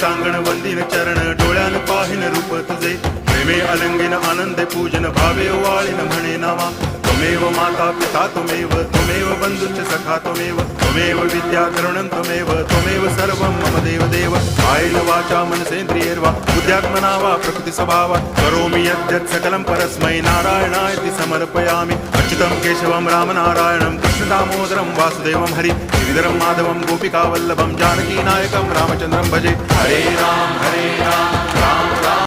टांगण वंदिन चरण डोळ्यान पाहिन रूप तुझे प्रेमे अलंगिन आनंदे पूजन भावे वाळीन म्हणे नावा त्वमेव माता पिता त्वमेव बंधुश्च सखा त्वमेव विद्या द्रविणं त्वमेव सर्वं मम देव कायेन वाचा मनसेन्द्रियैर्वा बुद्ध्यात्मना वा प्रकृति स्वभावात् करोमि यद्यत् सकलं परस्मै नारायणायति समर्पयामि अच्युतं केशवं रामनारायणं कृष्णदामोदरं वासुदेवं हरि गिरिधरं माधवं गोपिकावल्लभं जानकीनायकं रामचन्द्रं भजे हरे राम राम